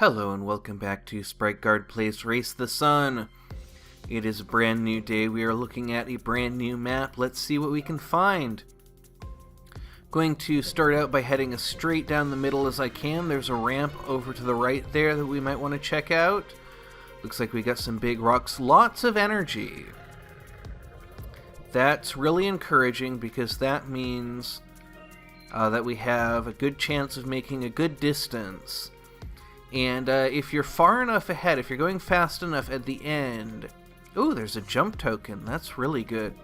Hello and welcome back to Sprite Guard Plays Race the Sun. It is a brand new day. We are looking at a brand new map. Let's see what we can find. Going to start out by heading as straight down the middle as I can. There's a ramp over to the right there that we might want to check out. Looks like we got some big rocks. Lots of energy. That's really encouraging because that means that we have a good chance of making a good distance. And if you're far enough ahead, if you're going fast enough at the end... Oh, there's a jump token. That's really good.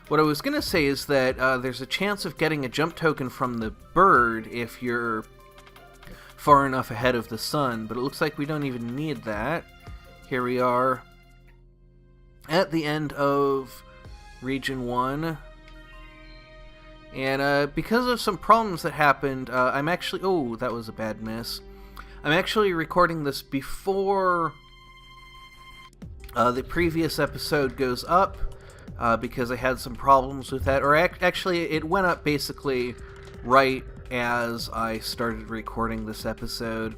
What I was going to say is that there's a chance of getting a jump token from the bird if you're far enough ahead of the sun, but it looks like we don't even need that. Here we are at the end of Region 1. And because of some problems that happened, I'm actually... Oh, that was a bad miss. I'm actually recording this before the previous episode goes up because I had some problems with that. Or actually, it went up basically right as I started recording this episode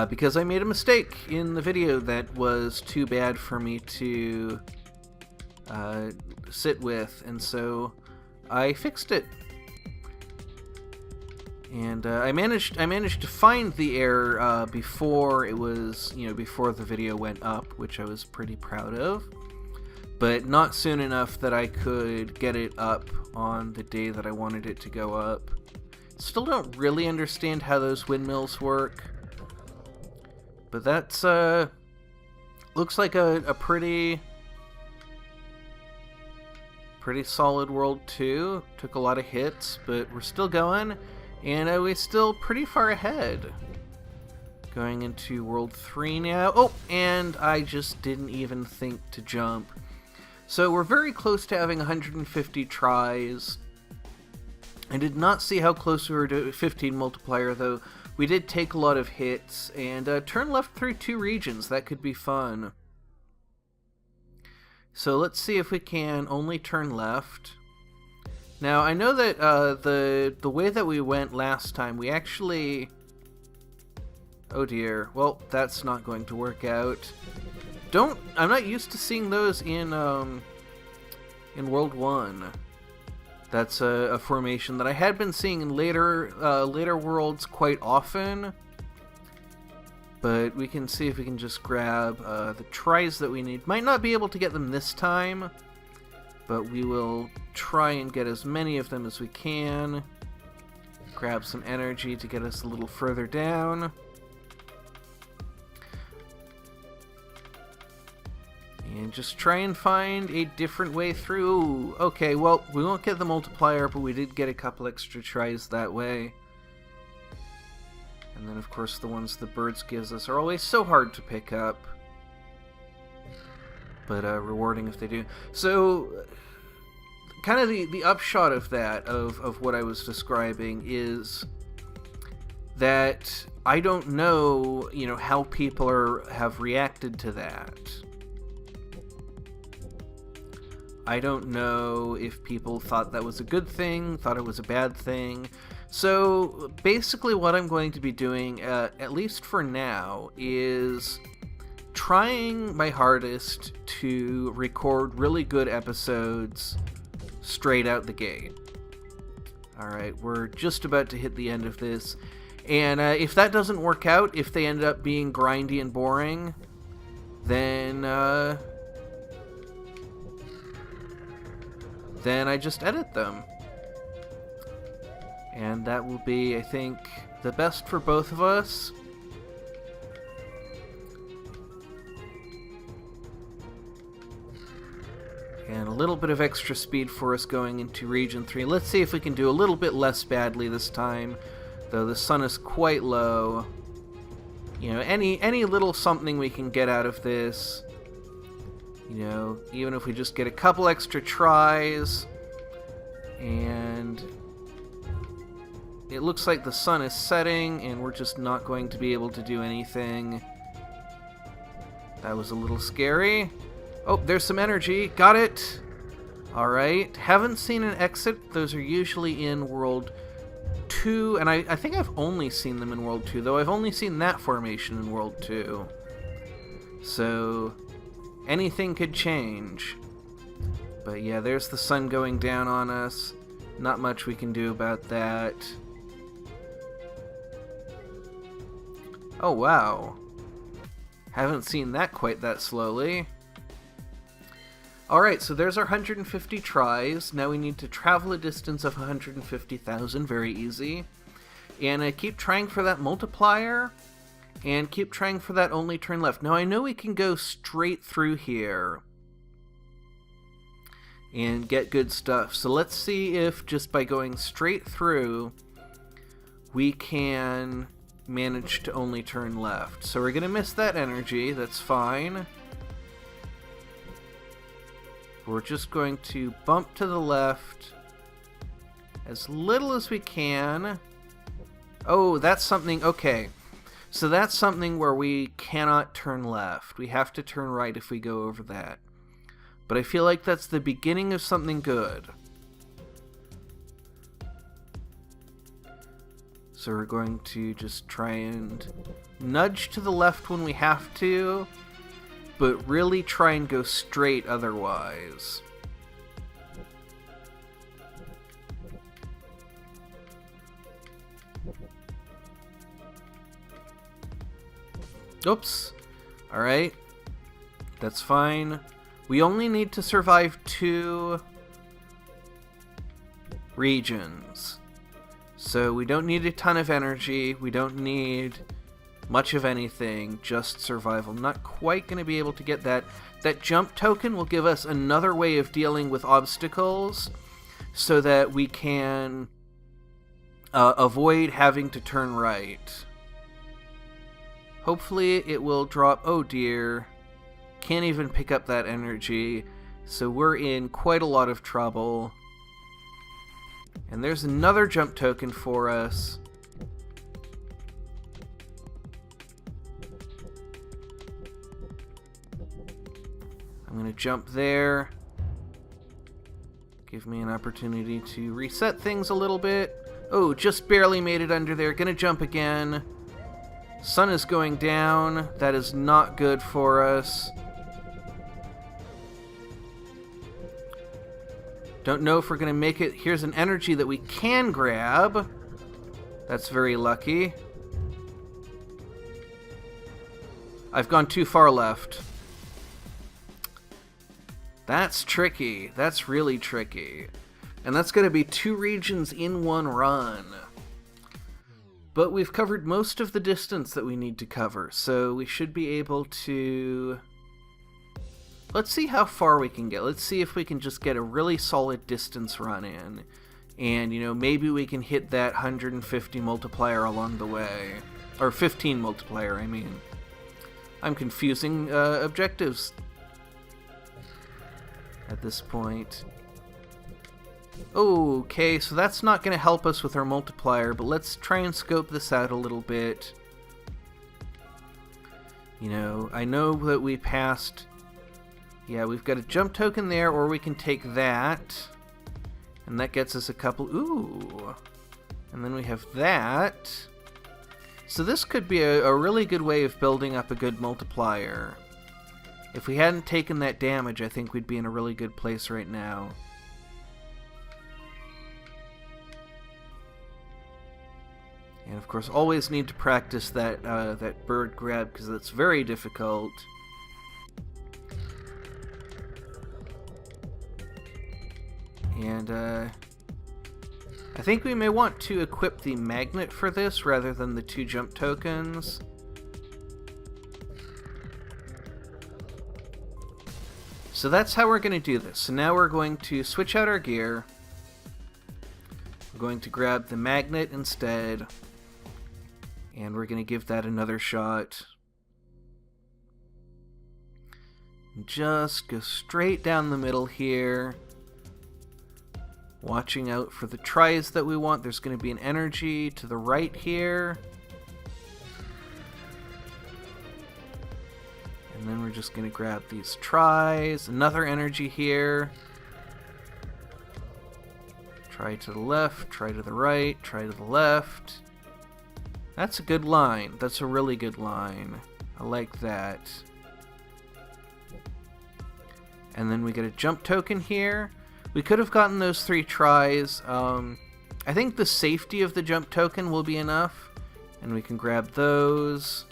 because I made a mistake in the video that was too bad for me to sit with, and so I fixed it. And I managed to find the error before it was, before the video went up, which I was pretty proud of, but not soon enough that I could get it up on the day that I wanted it to go up. Still don't really understand how those windmills work, but that's looks like a pretty solid world 2. Took a lot of hits, but we're still going. And we're still pretty far ahead. Going into World 3 now. Oh, and I just didn't even think to jump. So we're very close to having 150 tries. I did not see how close we were to 15 multiplier, though. We did take a lot of hits. And turn left through 2 regions. That could be fun. So let's see if we can only turn left. Now, I know that the way that we went last time, we actually... Oh dear. Well, that's not going to work out. I'm not used to seeing those in World 1. That's a formation that I had been seeing in later worlds quite often. But we can see if we can just grab the tries that we need. Might not be able to get them this time, but we will try and get as many of them as we can. Grab some energy to get us a little further down. And just try and find a different way through. Okay, well, we won't get the multiplier, but we did get a couple extra tries that way. And then, of course, the ones the birds gives us are always so hard to pick up. But rewarding if they do. So, kind of the upshot of that, of what I was describing, is that I don't know, how people have reacted to that. I don't know if people thought that was a good thing, thought it was a bad thing. So, basically what I'm going to be doing, at least for now, is trying my hardest to record really good episodes straight out the gate. Alright, we're just about to hit the end of this, and if that doesn't work out, if they end up being grindy and boring, then I just edit them. And that will be, I think, the best for both of us. And a little bit of extra speed for us going into Region 3. Let's see if we can do a little bit less badly this time, though the sun is quite low. Any little something we can get out of this. Even if we just get a couple extra tries. And it looks like the sun is setting, and we're just not going to be able to do anything. That was a little scary. Oh, there's some energy. Got it. Alright. Haven't seen an exit. Those are usually in World 2, and I think I've only seen them in World 2, though I've only seen that formation in World 2. So, anything could change. But yeah, there's the sun going down on us. Not much we can do about that. Oh, wow. Haven't seen that quite that slowly. Alright, so there's our 150 tries. Now we need to travel a distance of 150,000. Very easy. And keep trying for that multiplier. And keep trying for that only turn left. Now I know we can go straight through here and get good stuff. So let's see if just by going straight through we can manage to only turn left. So we're going to miss that energy. That's fine. We're just going to bump to the left as little as we can. Oh, that's something. Okay. So that's something where we cannot turn left. We have to turn right if we go over that. But I feel like that's the beginning of something good. So we're going to just try and nudge to the left when we have to, but really try and go straight otherwise. Oops. Alright. That's fine. We only need to survive 2 regions. So we don't need a ton of energy. We don't need much of anything. Just survival. Not quite going to be able to get that. That jump token will give us another way of dealing with obstacles so that we can avoid having to turn right. Hopefully it will drop... Oh dear. Can't even pick up that energy. So we're in quite a lot of trouble. And there's another jump token for us. I'm going to jump there. Give me an opportunity to reset things a little bit. Oh, just barely made it under there. Gonna jump again. Sun is going down. That is not good for us. Don't know if we're going to make it. Here's an energy that we can grab. That's very lucky. I've gone too far left. That's tricky. That's really tricky. And that's going to be 2 regions in one run. But we've covered most of the distance that we need to cover, so we should be able to... Let's see how far we can get. Let's see if we can just get a really solid distance run in. And, you know, maybe we can hit that 150 multiplier along the way. Or 15 multiplier, I mean. I'm confusing objectives at this point. Okay, so that's not going to help us with our multiplier, but let's try and scope this out a little bit. You know, I know that we passed... Yeah, we've got a jump token there, or we can take that. And that gets us a couple... Ooh! And then we have that. So this could be a really good way of building up a good multiplier. If we hadn't taken that damage, I think we'd be in a really good place right now. And of course, always need to practice that that bird grab, because that's very difficult. And I think we may want to equip the magnet for this rather than the 2 jump tokens. So that's how we're going to do this. So now we're going to switch out our gear. We're going to grab the magnet instead. And we're going to give that another shot. Just go straight down the middle here. Watching out for the tries that we want. There's going to be an energy to the right here. And then we're just going to grab these tries. Another energy here. Try to the left, try to the right, try to the left. That's a good line. That's a really good line. I like that. And then we get a jump token here. We could have gotten those 3 tries. I think the safety of the jump token will be enough. And we can grab those.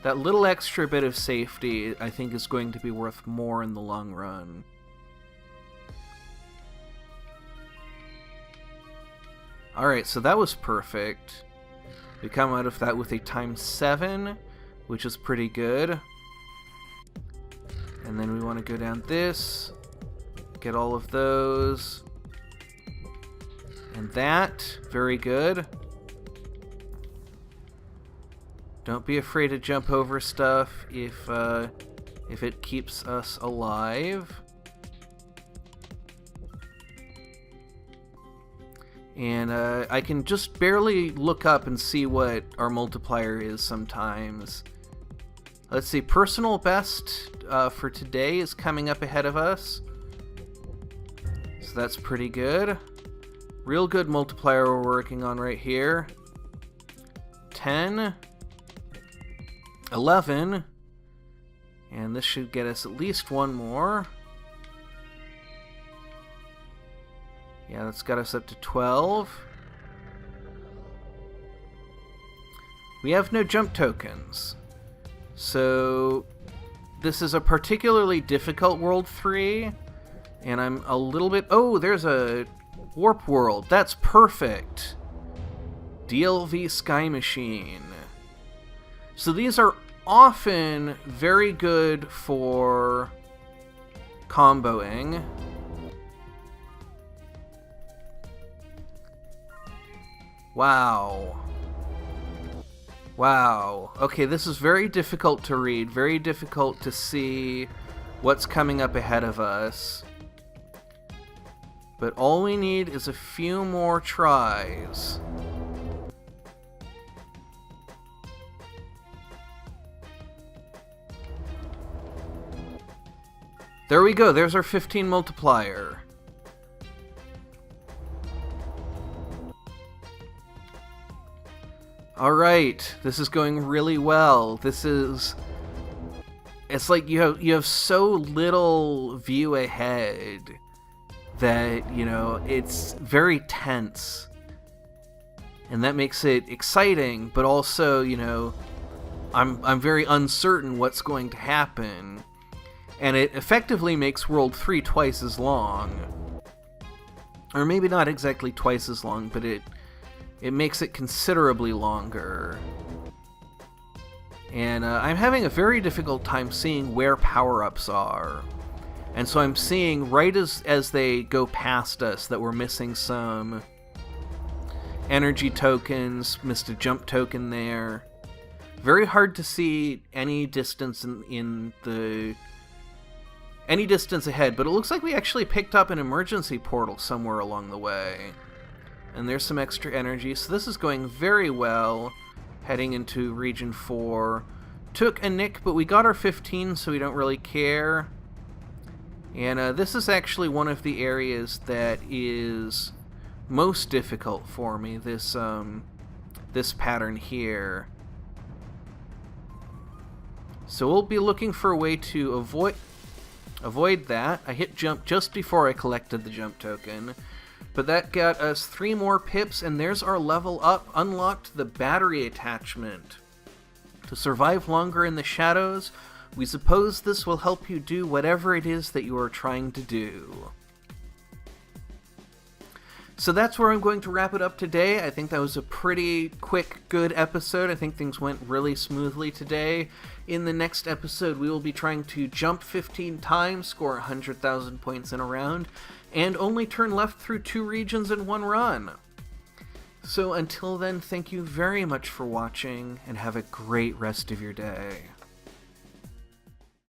That little extra bit of safety, I think, is going to be worth more in the long run. Alright, so that was perfect. We come out of that with a ×7, which is pretty good. And then we want to go down this, get all of those, and that. Very good. Don't be afraid to jump over stuff if it keeps us alive. And I can just barely look up and see what our multiplier is sometimes. Let's see, personal best for today is coming up ahead of us. So that's pretty good. Real good multiplier we're working on right here. 10. 11. And this should get us at least one more. Yeah, that's got us up to 12. We have no jump tokens. So this is a particularly difficult World 3. And I'm a little bit... Oh, there's a warp world. That's perfect. DLV Sky Machine. So these are often very good for comboing. Wow. Wow. Okay, this is very difficult to read, very difficult to see what's coming up ahead of us. But all we need is a few more tries. There we go, there's our 15 multiplier. Alright, this is going really well. This is... It's like you have so little view ahead that, you know, it's very tense. And that makes it exciting, but also, you know, I'm very uncertain what's going to happen. And it effectively makes World 3 twice as long. Or maybe not exactly twice as long, but it makes it considerably longer. And I'm having a very difficult time seeing where power-ups are. And so I'm seeing right as they go past us that we're missing some energy tokens, missed a jump token there. Very hard to see any distance any distance ahead, but it looks like we actually picked up an emergency portal somewhere along the way. And there's some extra energy, so this is going very well, heading into Region 4. Took a nick, but we got our 15, so we don't really care. And this is actually one of the areas that is most difficult for me, this pattern here. So we'll be looking for a way to avoid that. I hit jump just before I collected the jump token. But that got us 3 more pips, and there's our level up. Unlocked the battery attachment. To survive longer in the shadows, we suppose this will help you do whatever it is that you are trying to do. So that's where I'm going to wrap it up today. I think that was a pretty quick, good episode. I think things went really smoothly today. In the next episode, we will be trying to jump 15 times, score 100,000 points in a round, and only turn left through 2 regions in 1 run. So until then, thank you very much for watching, and have a great rest of your day.